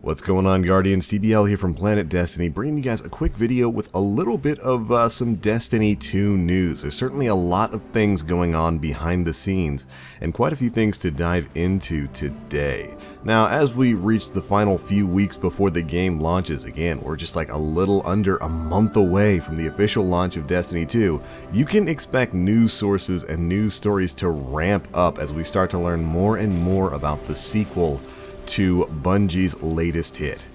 What's going on, Guardians? TBL here from Planet Destiny, bringing you guys a quick video with a little bit of some Destiny 2 news. There's certainly a lot of things going on behind the scenes, and quite a few things to dive into today. Now, as we reach the final few weeks before the game launches, again, we're just like a little under a month away from the official launch of Destiny 2, you can expect news sources and news stories to ramp up as we start to learn more and more about the sequel to Bungie's latest hit.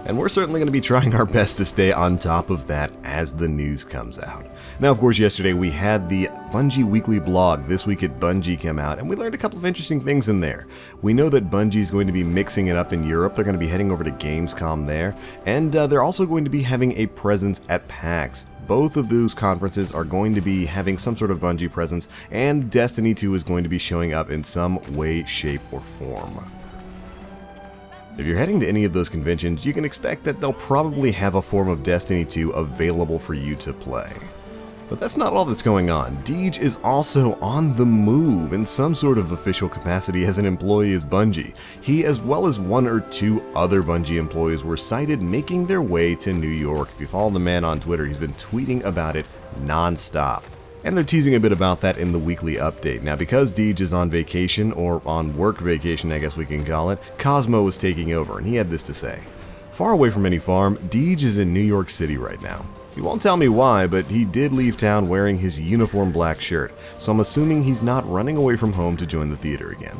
And we're certainly going to be trying our best to stay on top of that as the news comes out. Now, of course, yesterday we had the Bungie weekly blog, This Week at Bungie, come out, and we learned a couple of interesting things in there. We know that Bungie is going to be mixing it up in Europe. They're going to be heading over to Gamescom there, and they're also going to be having a presence at PAX. Both of those conferences are going to be having some sort of Bungie presence, and Destiny 2 is going to be showing up in some way, shape, or form. If you're heading to any of those conventions, you can expect that they'll probably have a form of Destiny 2 available for you to play. But that's not all that's going on. Deej is also on the move in some sort of official capacity as an employee as Bungie. He, as well as one or two other Bungie employees, were sighted making their way to New York. If you follow the man on Twitter, he's been tweeting about it non-stop. And they're teasing a bit about that in the weekly update. Now, because Deej is on vacation, or on work vacation I guess we can call it, Cosmo was taking over, and he had this to say. Far away from any farm, Deej is in New York City right now. He won't tell me why, but he did leave town wearing his uniform black shirt, so I'm assuming he's not running away from home to join the theater again.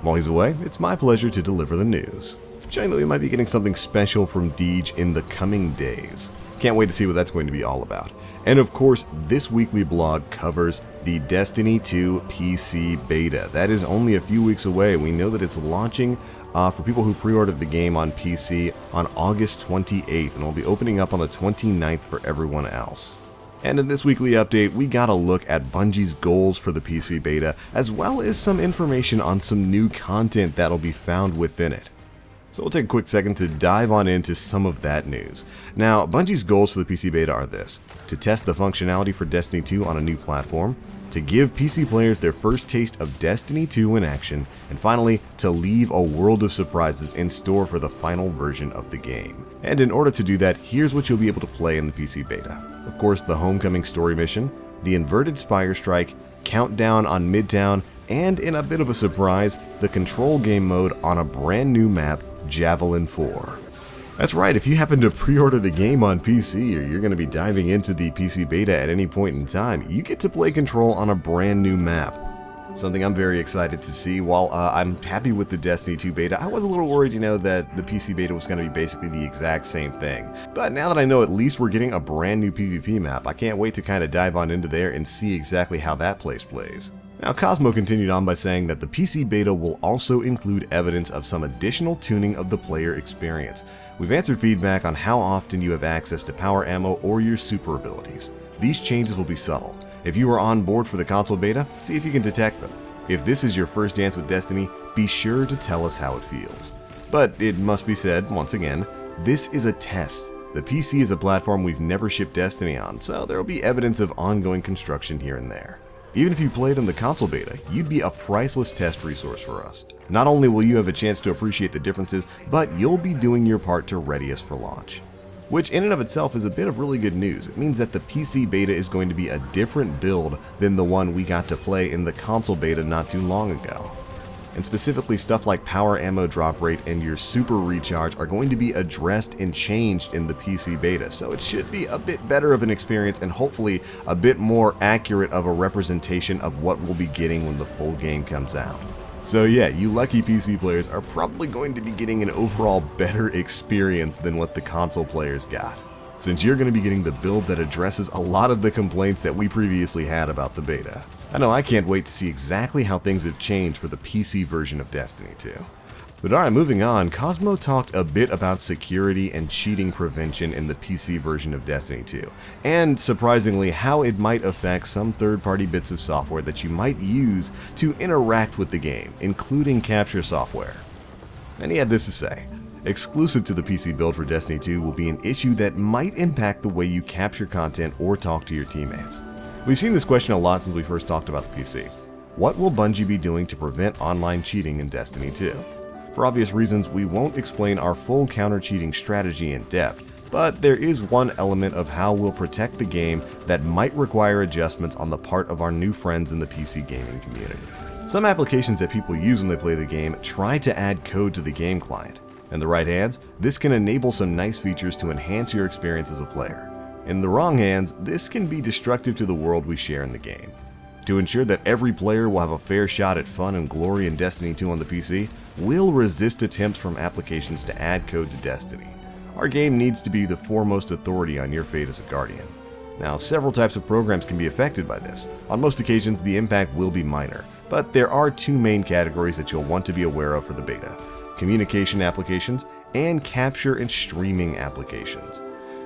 While he's away, it's my pleasure to deliver the news, showing that we might be getting something special from Deej in the coming days. Can't wait to see what that's going to be all about. And of course, this weekly blog covers the Destiny 2 PC beta. That is only a few weeks away. We know that it's launching for people who pre-ordered the game on PC on August 28th, and will be opening up on the 29th for everyone else. And in this weekly update, we got a look at Bungie's goals for the PC beta, as well as some information on some new content that'll be found within it. So we'll take a quick second to dive on into some of that news. Now, Bungie's goals for the PC beta are this: to test the functionality for Destiny 2 on a new platform, to give PC players their first taste of Destiny 2 in action, and finally, to leave a world of surprises in store for the final version of the game. And in order to do that, here's what you'll be able to play in the PC beta. Of course, the Homecoming story mission, the Inverted Spire Strike, Countdown on Midtown, and in a bit of a surprise, the control game mode on a brand new map, Javelin 4. That's right, if you happen to pre-order the game on PC, or you're going to be diving into the PC beta at any point in time, you get to play Control on a brand new map. Something I'm very excited to see. While I'm happy with the Destiny 2 beta, I was a little worried, that the PC beta was going to be basically the exact same thing. But now that I know at least we're getting a brand new PvP map, I can't wait to kind of dive on into there and see exactly how that place plays. Now, Cosmo continued on by saying that the PC beta will also include evidence of some additional tuning of the player experience. We've answered feedback on how often you have access to power ammo or your super abilities. These changes will be subtle. If you are on board for the console beta, see if you can detect them. If this is your first dance with Destiny, be sure to tell us how it feels. But it must be said, once again, this is a test. The PC is a platform we've never shipped Destiny on, so there will be evidence of ongoing construction here and there. Even if you played on the console beta, you'd be a priceless test resource for us. Not only will you have a chance to appreciate the differences, but you'll be doing your part to ready us for launch. Which in and of itself is a bit of really good news. It means that the PC beta is going to be a different build than the one we got to play in the console beta not too long ago. And specifically, stuff like power ammo drop rate and your super recharge are going to be addressed and changed in the PC beta, so it should be a bit better of an experience and hopefully a bit more accurate of a representation of what we'll be getting when the full game comes out. So yeah, you lucky PC players are probably going to be getting an overall better experience than what the console players got, since you're going to be getting the build that addresses a lot of the complaints that we previously had about the beta. I know I can't wait to see exactly how things have changed for the PC version of Destiny 2. But alright, moving on, Cosmo talked a bit about security and cheating prevention in the PC version of Destiny 2, and surprisingly how it might affect some third-party bits of software that you might use to interact with the game, including capture software. And he had this to say: exclusive to the PC build for Destiny 2 will be an issue that might impact the way you capture content or talk to your teammates. We've seen this question a lot since we first talked about the PC. What will Bungie be doing to prevent online cheating in Destiny 2? For obvious reasons, we won't explain our full counter-cheating strategy in depth, but there is one element of how we'll protect the game that might require adjustments on the part of our new friends in the PC gaming community. Some applications that people use when they play the game try to add code to the game client. In the right hands, this can enable some nice features to enhance your experience as a player. In the wrong hands, this can be destructive to the world we share in the game. To ensure that every player will have a fair shot at fun and glory in Destiny 2 on the PC, we'll resist attempts from applications to add code to Destiny. Our game needs to be the foremost authority on your fate as a Guardian. Now, several types of programs can be affected by this. On most occasions, the impact will be minor, but there are two main categories that you'll want to be aware of for the beta: communication applications and capture and streaming applications.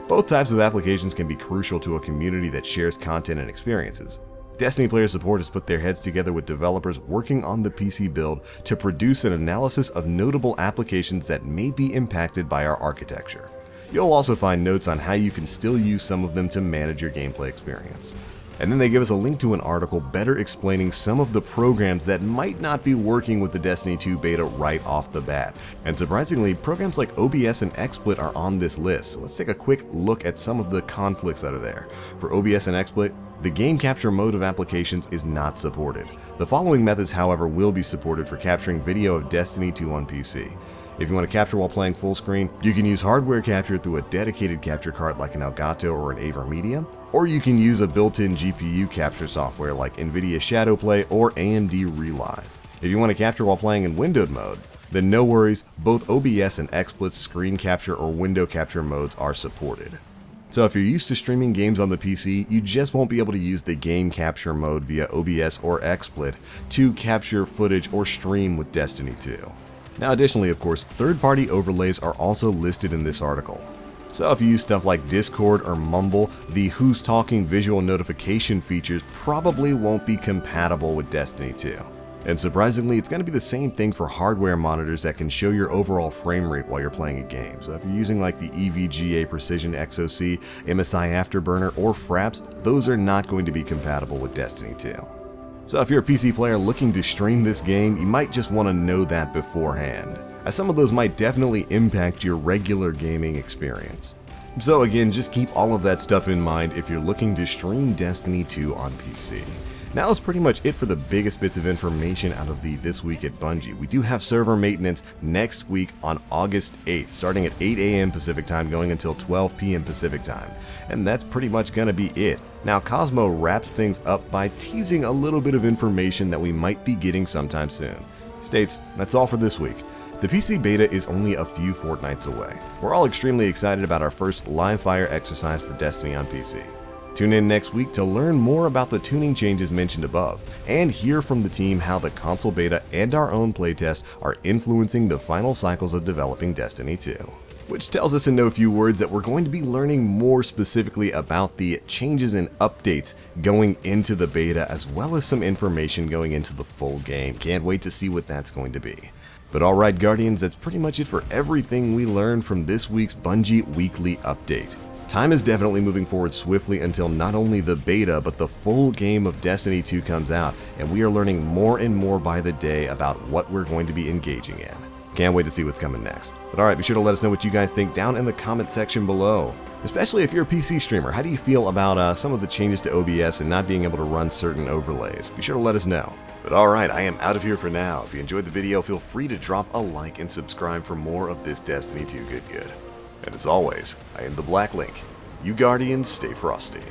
Both types of applications can be crucial to a community that shares content and experiences. Destiny Player Support has put their heads together with developers working on the PC build to produce an analysis of notable applications that may be impacted by our architecture. You'll also find notes on how you can still use some of them to manage your gameplay experience. And then they give us a link to an article better explaining some of the programs that might not be working with the Destiny 2 beta right off the bat. And surprisingly, programs like OBS and XSplit are on this list, so let's take a quick look at some of the conflicts that are there. For OBS and XSplit, the game capture mode of applications is not supported. The following methods, however, will be supported for capturing video of Destiny 2 on PC. If you want to capture while playing full screen, you can use hardware capture through a dedicated capture card like an Elgato or an AverMedia, or you can use a built-in GPU capture software like NVIDIA Shadowplay or AMD Relive. If you want to capture while playing in windowed mode, then no worries, both OBS and XSplit's screen capture or window capture modes are supported. So if you're used to streaming games on the PC, you just won't be able to use the game capture mode via OBS or XSplit to capture footage or stream with Destiny 2. Now additionally, of course, third-party overlays are also listed in this article. So if you use stuff like Discord or Mumble, the Who's Talking visual notification features probably won't be compatible with Destiny 2. And surprisingly, it's going to be the same thing for hardware monitors that can show your overall frame rate while you're playing a game. So if you're using like the EVGA Precision XOC, MSI Afterburner, or Fraps, those are not going to be compatible with Destiny 2. So if you're a PC player looking to stream this game, you might just want to know that beforehand, as some of those might definitely impact your regular gaming experience. So again, just keep all of that stuff in mind if you're looking to stream Destiny 2 on PC. Now that's pretty much it for the biggest bits of information out of the This Week at Bungie. We do have server maintenance next week on August 8th, starting at 8 a.m. Pacific time, going until 12 p.m. Pacific time. And that's pretty much going to be it. Now Cosmo wraps things up by teasing a little bit of information that we might be getting sometime soon. States, that's all for this week. The PC beta is only a few fortnights away. We're all extremely excited about our first live fire exercise for Destiny on PC. Tune in next week to learn more about the tuning changes mentioned above, and hear from the team how the console beta and our own playtests are influencing the final cycles of developing Destiny 2. Which tells us in no few words that we're going to be learning more specifically about the changes and updates going into the beta, as well as some information going into the full game. Can't wait to see what that's going to be. But alright Guardians, that's pretty much it for everything we learned from this week's Bungie Weekly Update. Time is definitely moving forward swiftly until not only the beta, but the full game of Destiny 2 comes out, and we are learning more and more by the day about what we're going to be engaging in. Can't wait to see what's coming next. But alright, be sure to let us know what you guys think down in the comment section below. Especially if you're a PC streamer, how do you feel about some of the changes to OBS and not being able to run certain overlays? Be sure to let us know. But alright, I am out of here for now. If you enjoyed the video, feel free to drop a like and subscribe for more of this Destiny 2 good. And as always, I am TheBlackLink. You Guardians, stay frosty.